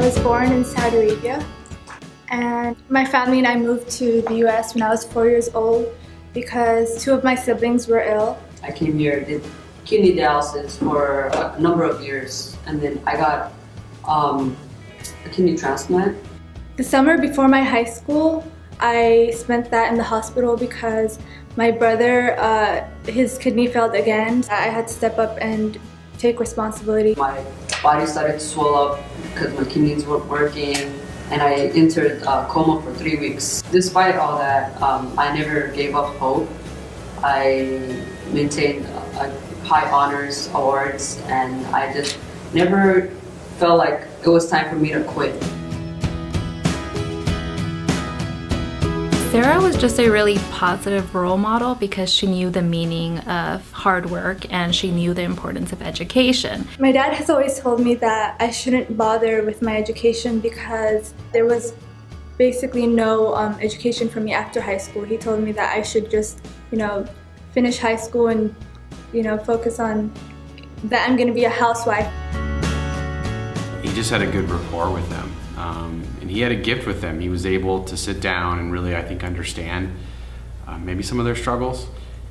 was born in Saudi Arabia, and my family and I moved to the US when I was 4 years old because two of my siblings were ill. I came here, did kidney dialysis for a number of years, and then I got a kidney transplant. The summer before my high school, I spent that in the hospital because my brother, his kidney failed again. I had to step up and take responsibility. My body started to swell up because my kidneys weren't working, and I entered a coma for 3 weeks. Despite all that, I never gave up hope. I maintained high honors awards, and I just never felt like it was time for me to quit. Sarah was just a really positive role model because she knew the meaning of hard work and she knew the importance of education. My dad has always told me that I shouldn't bother with my education because there was basically no education for me after high school. He told me that I should just, finish high school and, focus on that I'm going to be a housewife. He just had a good rapport with them. And he had a gift with them. He was able to sit down and really, I think, understand maybe some of their struggles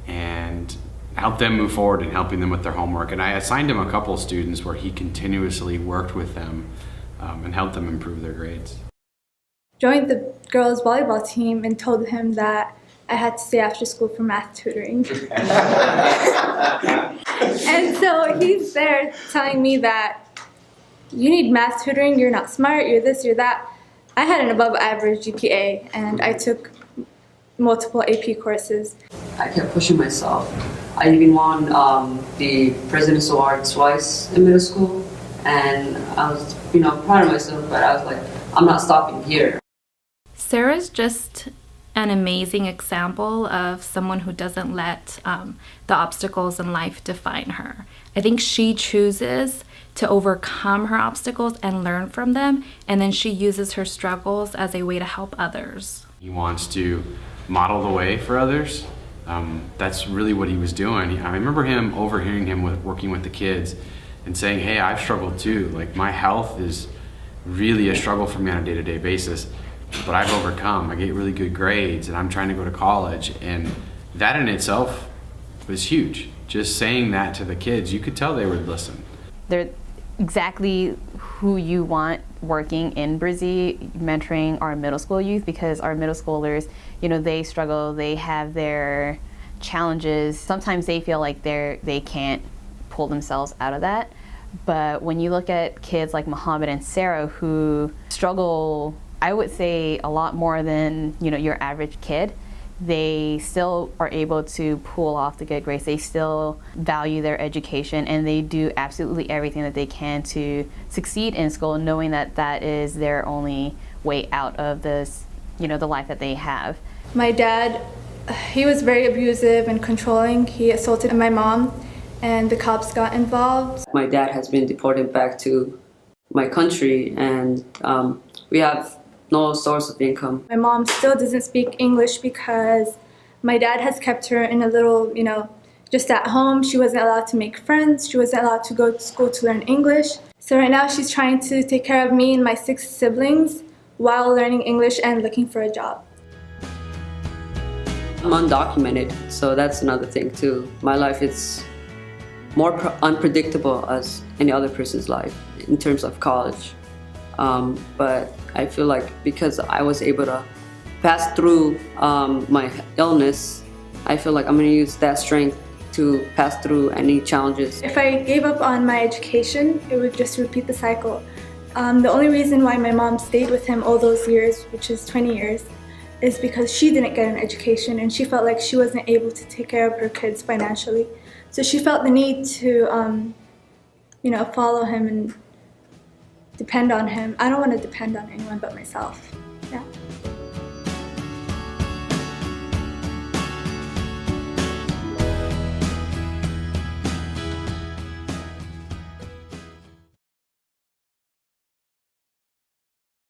and help them move forward in helping them with their homework. And I assigned him a couple of students where he continuously worked with them and helped them improve their grades. Joined the girls' volleyball team and told him that I had to stay after school for math tutoring. And so he's there telling me that you need math tutoring, you're not smart, you're this, you're that. I had an above average GPA and I took multiple AP courses. I kept pushing myself. I even won the President's Award twice in middle school, and I was, proud of myself, but I was like, I'm not stopping here. Sarah's just an amazing example of someone who doesn't let the obstacles in life define her. I think she chooses to overcome her obstacles and learn from them, and then she uses her struggles as a way to help others. He wants to model the way for others. That's really what he was doing. I remember him overhearing him working with the kids and saying, hey, I've struggled too. Like, my health is really a struggle for me on a day-to-day basis, but I've overcome. I get really good grades and I'm trying to go to college, and that in itself was huge. Just saying that to the kids, you could tell they would listen. They're exactly who you want working in Brizzy, mentoring our middle school youth, because our middle schoolers, they struggle, they have their challenges. Sometimes they feel like they can't pull themselves out of that. But when you look at kids like Mohammad and Sarah who struggle, I would say a lot more than, your average kid, they still are able to pull off the good grades. They still value their education, and they do absolutely everything that they can to succeed in school, knowing that that is their only way out of this, the life that they have. My dad, he was very abusive and controlling. He assaulted my mom, and the cops got involved. My dad has been deported back to my country, and we have no source of income. My mom still doesn't speak English because my dad has kept her in a little, just at home. She wasn't allowed to make friends. She wasn't allowed to go to school to learn English. So right now she's trying to take care of me and my 6 siblings while learning English and looking for a job. I'm undocumented, so that's another thing too. My life is more unpredictable as any other person's life in terms of college. But I feel like because I was able to pass through my illness, I feel like I'm going to use that strength to pass through any challenges. If I gave up on my education, it would just repeat the cycle. The only reason why my mom stayed with him all those years, which is 20 years, is because she didn't get an education and she felt like she wasn't able to take care of her kids financially. So she felt the need to, follow him and depend on him. I don't want to depend on anyone but myself. Yeah.